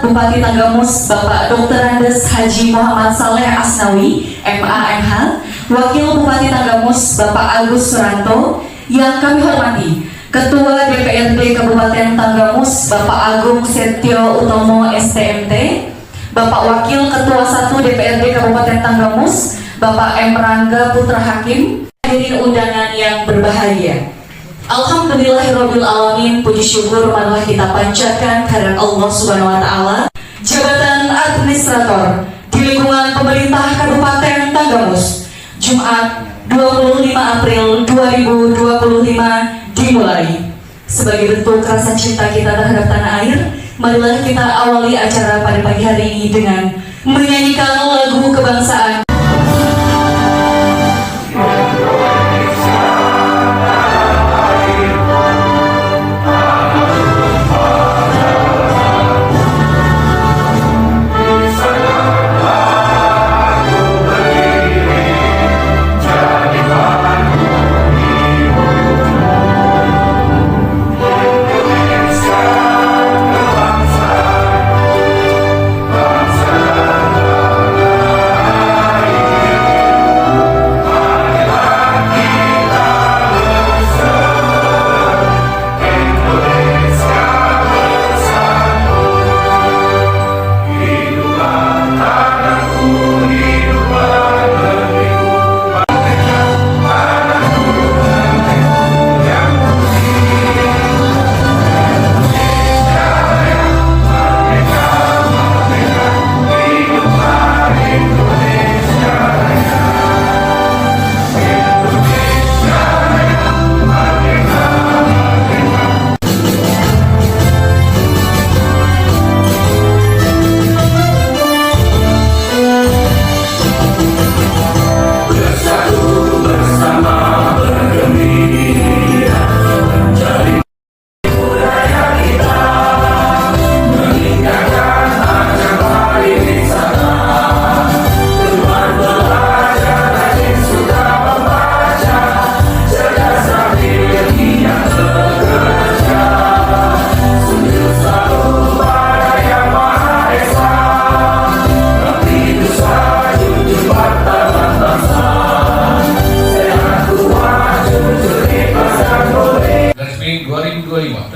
Bupati Tanggamus Bapak Dr. Andes Haji Muhammad Saleh Asnawi, MA.MH, Wakil Bupati Tanggamus Bapak Agus Suranto, yang kami hormati Ketua DPRD Kabupaten Tanggamus Bapak Agung Setio Utomo STMT, Bapak Wakil Ketua 1 DPRD Kabupaten Tanggamus Bapak M. Rangga Putra Hakim, hadirin undangan yang berbahagia. Alhamdulillahirabbil alamin, puji syukur marilah kita panjatkan kehadirat Allah Subhanahu wa taala. Jabatan Administrator di lingkungan pemerintah Kabupaten Tanggamus, Jumat 25 April 2025 dimulai. Sebagai bentuk rasa cinta kita terhadap tanah air, marilah kita awali acara pada pagi hari ini dengan menyanyikan lagu kebangsaan.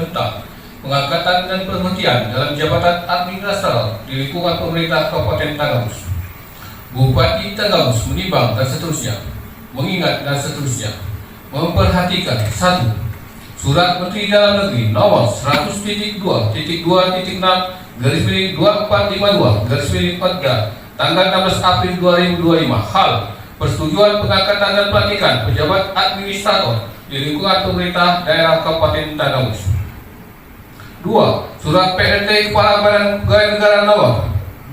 Tentang pengangkatan dan pemberhentian dalam jabatan administrator di lingkungan pemerintah Kabupaten Tanggamus. Bupati Tanggamus menimbang dan seterusnya, mengingat dan seterusnya, memperhatikan 1. Surat Menteri Dalam Negeri nomor 100.2.6/2452 tanggal 16 April 2025 hal persetujuan pengangkatan dan pelantikan pejabat administrator di lingkungan pemerintah daerah Kabupaten Tanggamus. 2. Surat PRT Kepala Badan Pegawai Negara nomor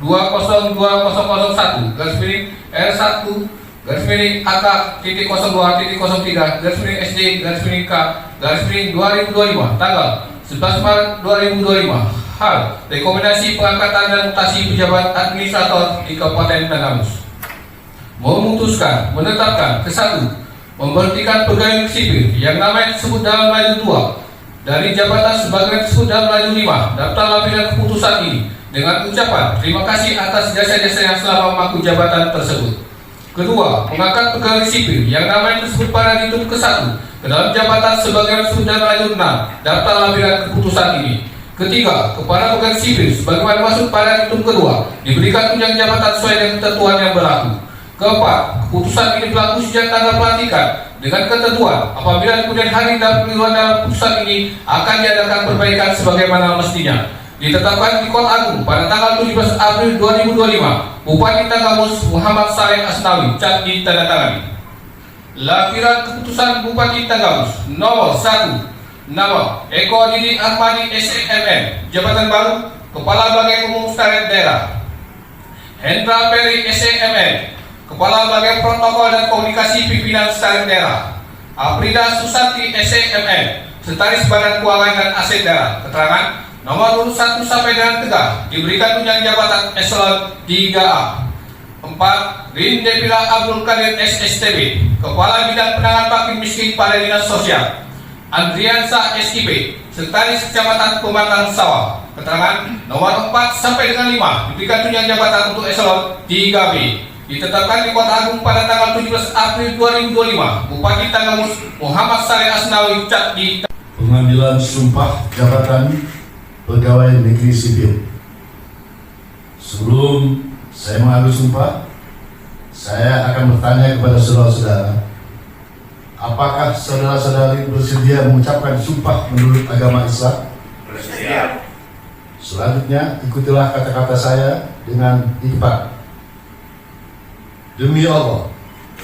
202.01/AK.02.03/SD/K/2025 tanggal 11 Maret 2025 hal rekomendasi pengangkatan dan mutasi pejabat administrator di Kabupaten Tanggamus. Memutuskan menetapkan ke-1 memberhentikan pegawai sipil yang namanya disebut dalam laju 2 dari jabatan sebagaimana disebut dalam laju 5 daftar lampiran keputusan ini dengan ucapan terima kasih atas jasa-jasanya selama memangku jabatan tersebut. Kedua, mengangkat pegawai sipil yang namanya disebut pada ditutup ke-1 ke dalam jabatan sebagaimana disebut dalam laju 6 daftar lampiran keputusan ini. Ketiga, kepada pegawai sipil sebagaimana masuk pada ditutup kedua diberikan tunjangan jabatan sesuai dengan ketentuan yang berlaku. Keempat, keputusan ini berlaku sejak tanggal pelantikan dengan ketentuan apabila kemudian hari dalam keputusan ini akan diadakan perbaikan sebagaimana mestinya. Ditetapkan di Kota Agung pada tanggal 17 April 2025, Bupati Tanggamus Muhammad Saleh Asnawi cat ditandatangani. Lampiran keputusan Bupati Tanggamus nomor 1, nama Eko Didi Ahmadi SMN, jabatan baru Kepala Bagian Umum Sekretariat Daerah. Hendra Peri SMN, Kepala Bagian Protokol dan Komunikasi Pimpinan Sekretariat Daerah. Aprida Susanti SMN, Sekretaris Badan Keuangan dan Aset Daerah. Keterangan nomor urut 1 sampai dengan 3 diberikan tunjangan jabatan eselon 3A. 4. Rin Depila Abdul Kadir SSTB, Kepala Bidang Penanganan Fakir Miskin pada Dinas Sosial. Andriansa SIP, Sekretaris Kecamatan Pematang Sawah. Keterangan nomor 4 sampai dengan 5 diberikan tunjangan jabatan untuk eselon 3B. Ditetapkan di Kota Agung pada tanggal 17 April 2025. Bupati Tanggamus Muhammad Saleh Asnawi di pengambilan sumpah jabatan pegawai negeri sipil. Sebelum saya mengambil sumpah, saya akan bertanya kepada saudara-saudara, apakah saudara-saudari bersedia mengucapkan sumpah menurut agama Islam? Bersedia. Selanjutnya, ikutilah kata-kata saya dengan ikhbar. Demi Allah,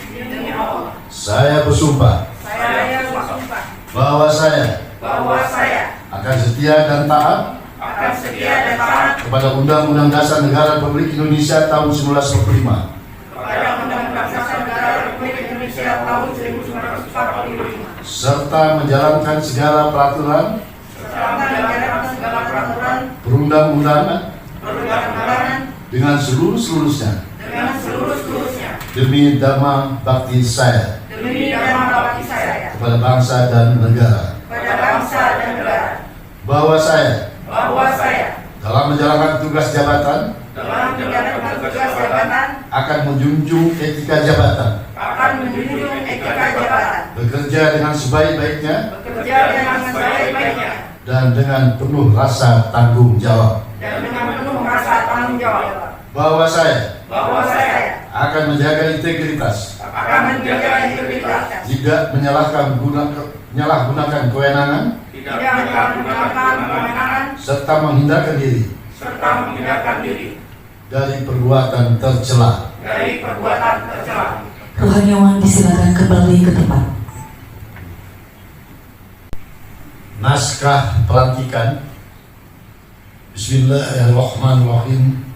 Demi Allah, saya bersumpah saya bersumpah bahwa saya akan setia dan taat akan setia dan taat kepada Undang-Undang Dasar Negara Republik Indonesia tahun 1945 kepada Undang-Undang Dasar Negara Republik Indonesia tahun 1945 serta menjalankan segala peraturan serta menjalankan segala peraturan perundang-undangan perundang-undangan dengan seluruh-seluruhnya demi dharma bakti saya demi dharma bakti saya kepada bangsa dan negara, bahwa saya dalam menjalankan tugas jabatan akan menjunjung etika jabatan, bekerja dengan sebaik-baiknya dan dengan penuh rasa tanggung jawab, bahwa saya akan menjaga integritas, tidak menyalahgunakan kewenangan, serta menghindarkan diri dari perbuatan tercela. Rohaniawan disilakan kembali ke tempat. Naskah pelantikan. Bismillahirrahmanirrahim.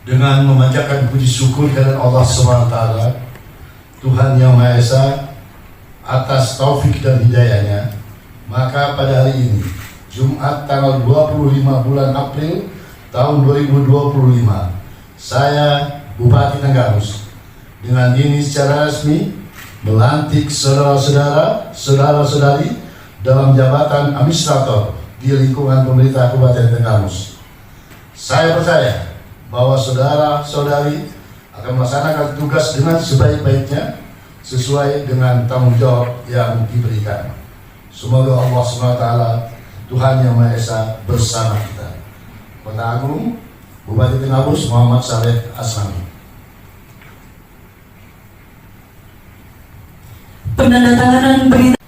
Dengan memanjatkan puji syukur kepada Allah SWT, Tuhan Yang Maha Esa, atas taufik dan hidayahnya, maka pada hari ini, Jumat tanggal 25 bulan April tahun 2025, saya Bupati Tanggamus dengan ini secara resmi melantik saudara-saudara, saudara-saudari dalam jabatan administrator di lingkungan pemerintah Kabupaten Tanggamus. Saya percaya bahwa saudara-saudari akan melaksanakan tugas dengan sebaik-baiknya sesuai dengan tanggung jawab yang diberikan. Semoga Allah SWT, Tuhan Yang Maha Esa bersama kita. Kota Agung, Bupati Tanggamus Muhammad Saleh Asnawi. Penandatanganan berita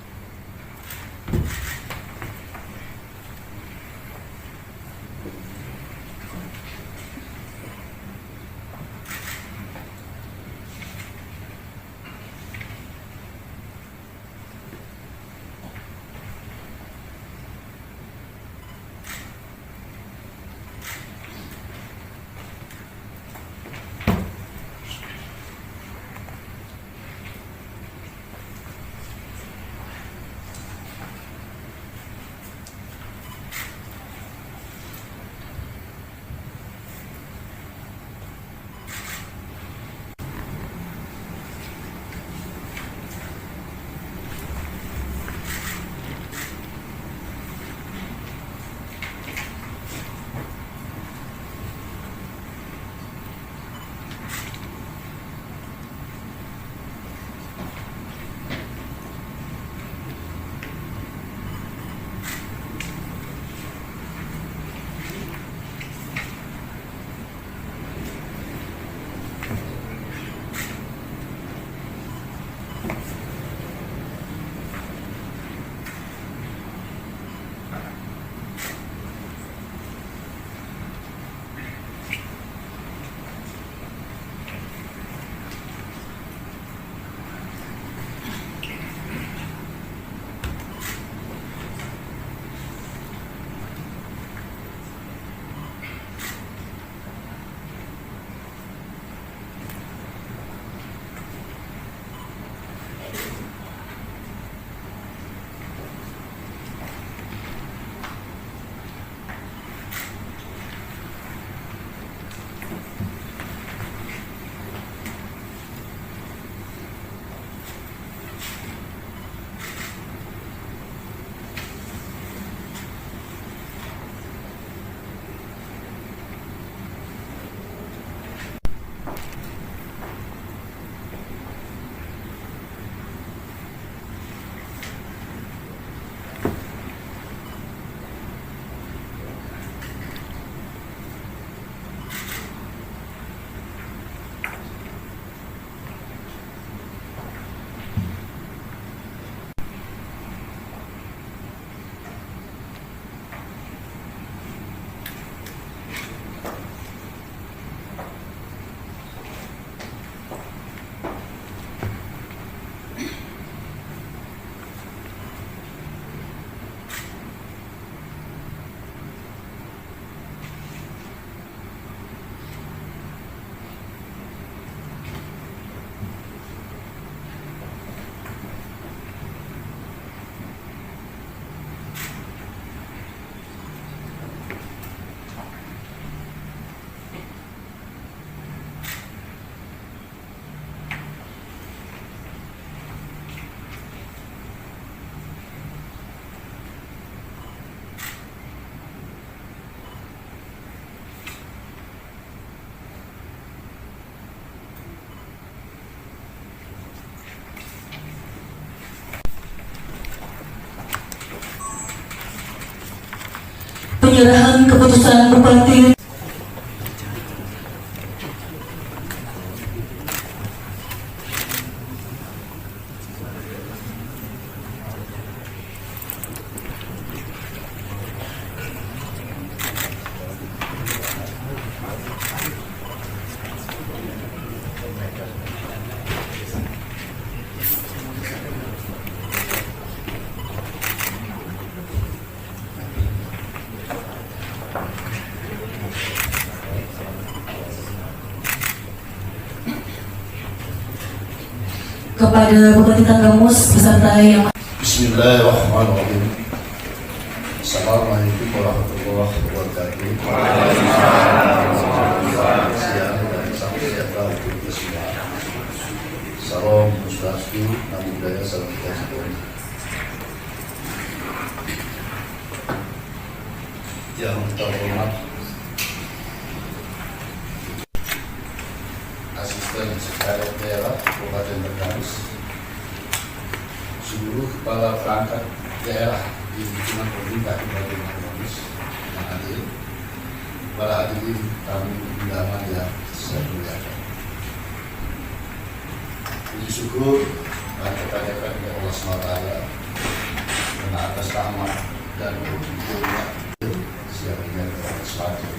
Bupati kepada Bupati Tanggamus beserta yang Bismillahirrahmanirrahim. Assalamualaikum warahmatullahi wabarakatuh. Siang dan salam sejahtera untuk kita semua. Salam Swastiastu, Namo Buddhaya, salam kebajikan. Yang terhormat Asisten Sekretaris Daerah Kabupaten Bengkalis, seluruh kepala perangkat daerah di lingkungan pemerintah Kabupaten Bengkalis yang hadir, para hadirin tamu undangan yang saya muliakan. Puji syukur dan kepanjatan kepada Allah SWT karena atas rahmat dan berhubungnya siapnya kepada selatan.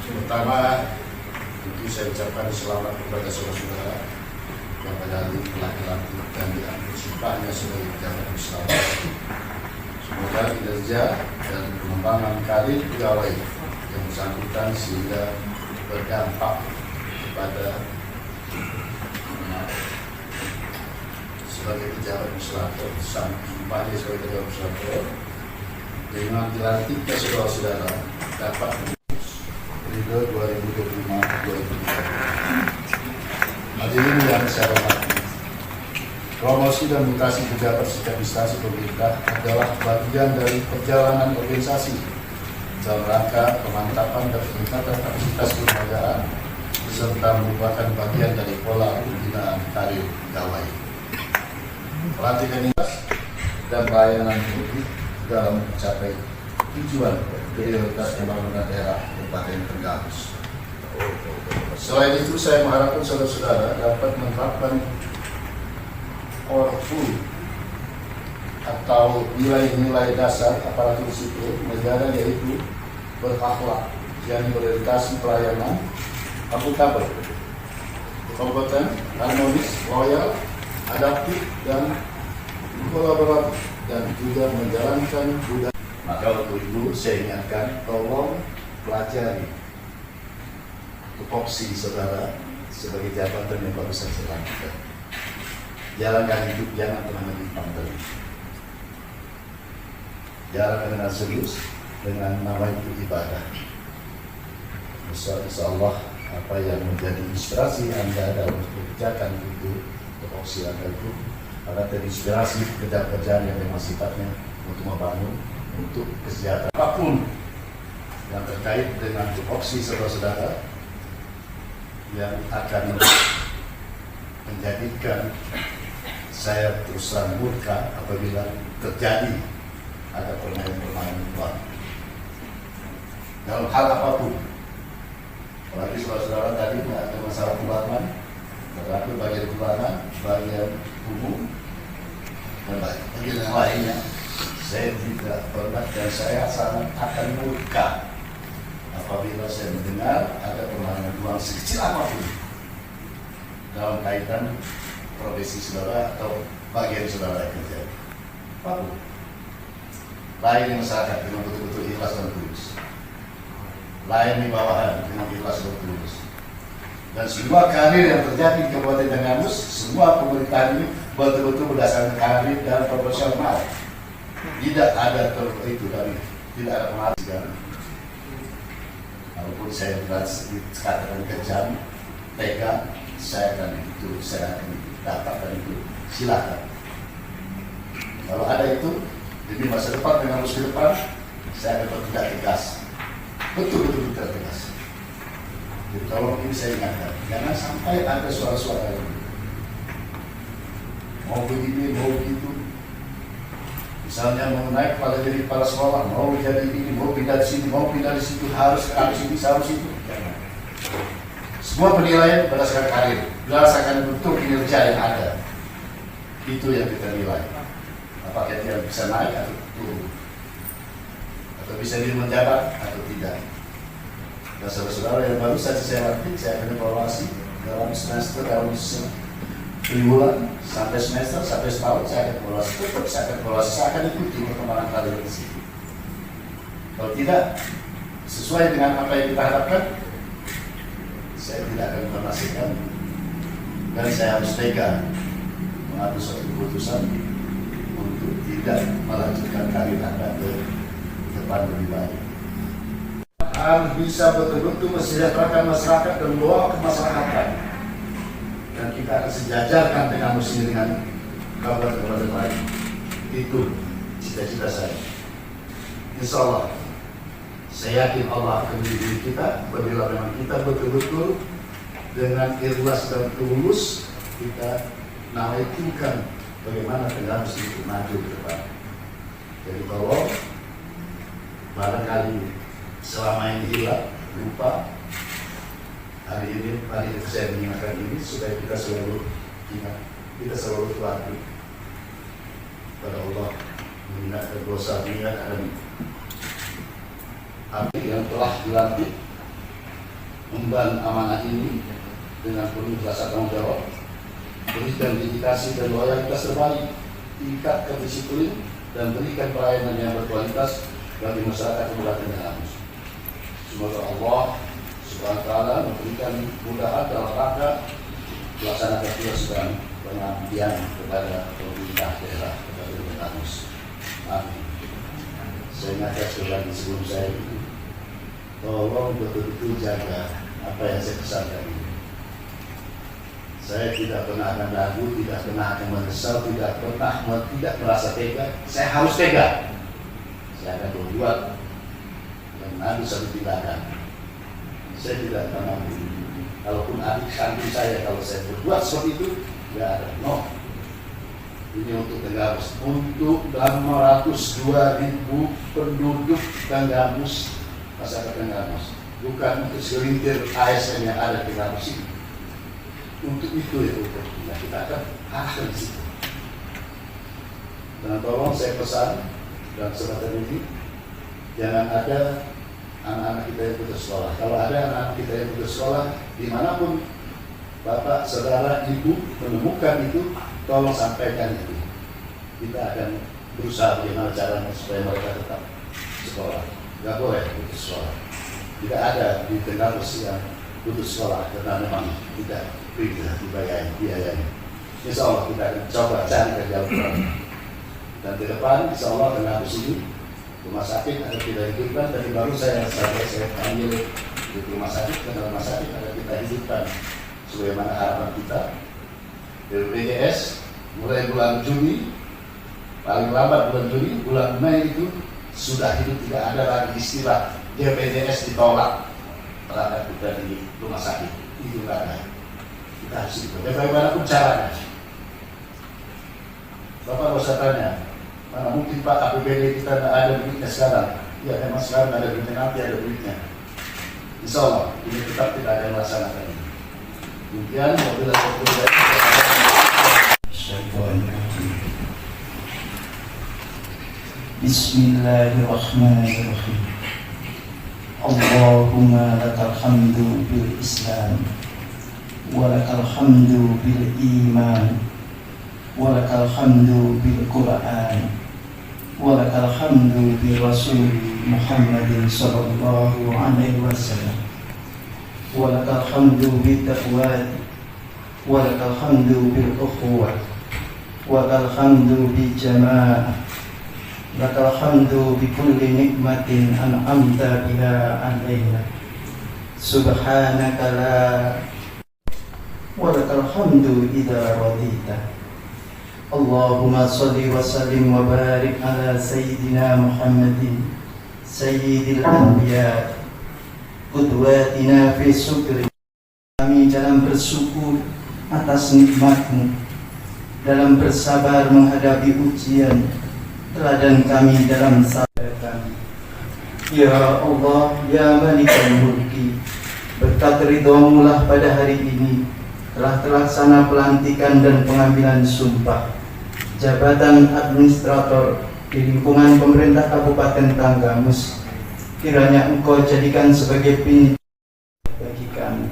Pertama, tentu saya ucapkan selamat kepada saudara-saudara yang pada hari telah dilantik dan diambil sumpahnya sebagai pejabat Islam. Semoga kinerja dan pengembangan karir pegawai yang bersangkutan sehingga berdampak kepada sebagai pejabat Islam, sumpahnya sebagai pejabat Islam dengan dilantiknya saudara-saudara dapat periode 2025-2030. Hadirin yang saya hormati, promosi dan mutasi pejabat setiap instansi pemerintah adalah bagian dari perjalanan organisasi dalam rangka pemantapan dan peningkatan kapasitas kelembagaan serta merupakan bagian dari pola pembinaan karir pegawai. Pelantikan ini dan pelayanan publik dalam mencapai tujuan prioritas pembangunan daerah Kabupaten Bengkalis. Selain itu, saya mengharapkan saudara-saudara dapat menerapkan core value atau nilai-nilai dasar aparatur sipil negara, yaitu berakhlak, yang berorientasi pelayanan, akuntabel, kompeten, harmonis, loyal, adaptif, dan kolaboratif, dan juga menjalankan budaya. Maka untuk itu saya ingatkan, tolong pelajari tupoksi saudara sebagai jabatan yang baru saja lakukan. Jalankan hidup, jangan pernah menyimpang dari. Jalankan dengan serius, dengan nama itu ibadah. Insya Allah apa yang menjadi inspirasi Anda dalam kebijakan itu, tupoksi Anda itu akan terinspirasi kerja-kerjaan yang memang sifatnya untuk membangun, untuk kesejahteraan apapun yang terkait dengan tupoksi saudara-saudara yang akan menjadikan saya terus terang murka apabila terjadi ada permainan-permainan uang dalam hal apapun. Apalagi saudara-saudara tadi ada masalah keuangan, tetapi bagian keuangan, bagian umum, dan bagian yang lainnya, saya tidak pernah dan saya sangat akan murka apabila saya mendengar ada permainan uang sekecil apapun dalam kaitan profesi saudara atau bagian saudara yang terjadi. Apapun. Lain masyarakat dengan betul-betul ikhlas dan tulus. Lain di bawahan dengan ikhlas dan tulus. Dan semua karir yang terjadi di Kabupaten Bengkalis, semua pemerintahan ini betul-betul berdasarkan karir dan profesional. Tidak ada itu dari tidak ada pengaruh. Walaupun saya dikatakan kejam, tega, saya akan dapatkan itu. Silakan. Kalau ada itu, demi masa depan dengan masa depan, saya akan bertindak tegas. Betul-betul tidak tegas. Jadi kalau ini saya ingatkan, jangan sampai ada suara-suara ini. Mau begini, mau begitu. Misalnya mau naik pada diri kepala sekolah, mau jadi ini, mau pindah di sini, mau pindah di situ, harus ke sini, harus itu. Jangan. Semua penilaian berdasarkan karir, berdasarkan bentuk kinerja yang ada. Itu yang kita nilai. Apakah dia bisa naik atau turun, atau bisa dia menjabat atau tidak. Dan saudara-saudara yang baru saja saya latih, saya akan evaluasi dalam semester, dalam bulan, sampai semester, sampai setahun, saya akan evaluasi. Tetap saya akan evaluasi, saya akan ikuti perkembangan karir di situ. Kalau tidak sesuai dengan apa yang kita harapkan, saya tidak akan informasikan, dan saya harus tega mengambil suatu keputusan untuk tidak melanjutkan karir Anda ke depan lebih baik. Harus bisa betul-betul mensejahterakan masyarakat dan membawa kemaslahatan, dan kita akan sejajarkan dengan muslim dengan kabupaten lain. Itu cita-cita saya. Insya Allah, saya yakin Allah akan mendidik kita apabila memang kita betul-betul dengan ikhlas dan tulus kita nawaikan bagaimana Tenggamus itu maju ke depan. Jadi kalau barangkali selama ini hilang, lupa, hari ini saya mengingatkan ini supaya kita selalu ingat, kita selalu hati pada Allah, mengingatkan dosa, mengingatkan kami yang telah dilantik memban amanah ini dengan penuh rasa tanggung jawab, berikan dedikasi dan loyalitas terbaik, tingkatkan disiplin dan berikan pelayanan yang berkualitas bagi masyarakat Kabupaten Tenggamus. Semoga Allah Subhanahu wa Ta'ala memberikan mudahan dalam rangka melaksanakan tugas dan pengabdian kepada pemerintah daerah Kabupaten Tenggamus. Amin. Saya ingatkan sekali lagi sebelum saya itu, tolong betul-betul jaga apa yang saya pesankan ini. Saya tidak pernah akan ragu, tidak pernah akan menyesal, tidak merasa tega. Saya harus tega. Saya akan berbuat dan mengambil satu tindakan. Saya tidak akan mampu. Kalaupun adik kandung saya, kalau saya berbuat seperti itu, tidak ada. No. Ini untuk Tenggamus, untuk 502.000 penduduk Tenggamus, masyarakat Tenggamus, bukan untuk segelintir ASN yang ada di Tenggamus ini. Untuk itu ya, kita akan arahkan di situ. Dan tolong saya pesan dalam kesempatan ini, jangan ada anak-anak kita yang putus sekolah. Kalau ada anak-anak kita yang putus sekolah, dimanapun bapak, saudara, ibu menemukan itu, tolong sampaikan itu. Kita akan berusaha bagaimana caranya supaya mereka tetap sekolah. Gak boleh putus sekolah. Tidak ada di Tenggamus yang putus sekolah karena memang tidak dibayar biayanya. Insya Allah kita akan coba cari jalan. Dan ke depan Insya Allah Tenggamus ini rumah sakit akan kita hidupkan. Tadi baru saya ambil di rumah sakit, dan rumah sakit akan kita hidupkan sebagaimana harapan kita. BPJS mulai bulan Juni, paling lambat bulan Juni, bulan Mei itu sudah hidup, tidak ada lagi istilah BPJS ditolak terhadap kita di rumah sakit. Itu tidak ada. Kita harus itu. Bagaimanapun caranya. Bapak nggak usah tanya, mana mungkin Pak APBD kita tidak ada duitnya sekarang. Ya memang sekarang ada duitnya, nanti ada duitnya. Insya Allah ini tetap kita akan melaksanakan ini. Demikian, wabillahi Bismillahirrahmanirrahim. Allahumma lakal hamdu bil Islam, wa lakal hamdu bil iman, wa lakal hamdu bil Quran, wa lakal hamdu bil Rasul Muhammadin sallallahu alaihi wasallam, wa lakal hamdu bil taqwa, wa lakal hamdu bil ukhuwah, wa lakal hamdu bil jamaah. Lakal hamdu bi kulli nikmatin an'amta biha alaina. Subhanaka la wa lakal hamdu idza radita. Allahumma shalli wa sallim wa barik ala sayyidina Muhammadin sayyidil anbiya qudwatina fi syukri. Kami dalam bersyukur atas nikmat-Mu, dalam bersabar menghadapi ujian, teladan kami dalam sabar kami. Ya Allah, ya Malikul Mulki, berkat ridho-Mu lah pada hari ini telah terlaksana pelantikan dan pengambilan sumpah jabatan administrator di lingkungan pemerintah Kabupaten Tanggamus. Kiranya Engkau jadikan sebagai pintu bagi kami.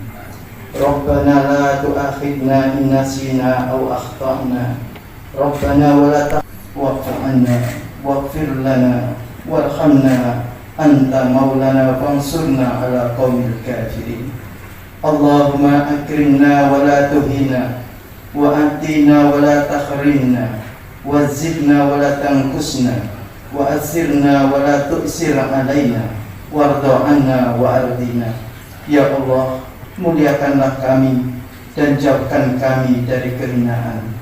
Rabbana la tu'akhidna in nasina aw akhtana. Rabbana wa la wa'fu anna waghfir lana warhamna anta maulana fansurna ala qaumil kafirin. Allahumma akrimna wa la tuhina wa atina wa la takhrimna wa zidna wa la tanqusna wa asirna wa la tu'sir alaina warda anna wa ardina. Ya Allah, muliakanlah kami dan jauhkan kami dari kehinaan.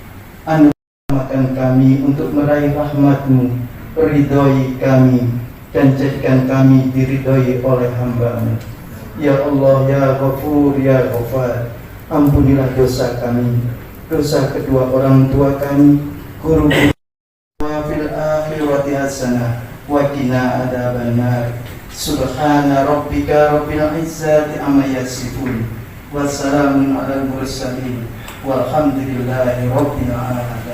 Anugerahkan kami untuk meraih rahmat-Mu, ridhoi kami dan jadikan kami diridhoi oleh hamba-Mu. Ya Allah, ya Ghafur, ya Ghafar, ampunilah dosa kami, dosa kedua orang tua kami, guru wa fil akhirati hasanah wa qina adzabannar. Subhana rabbika rabbil izzati amma yasifun, wassalamun alal mursalin, walhamdulillahi rabbil alamin.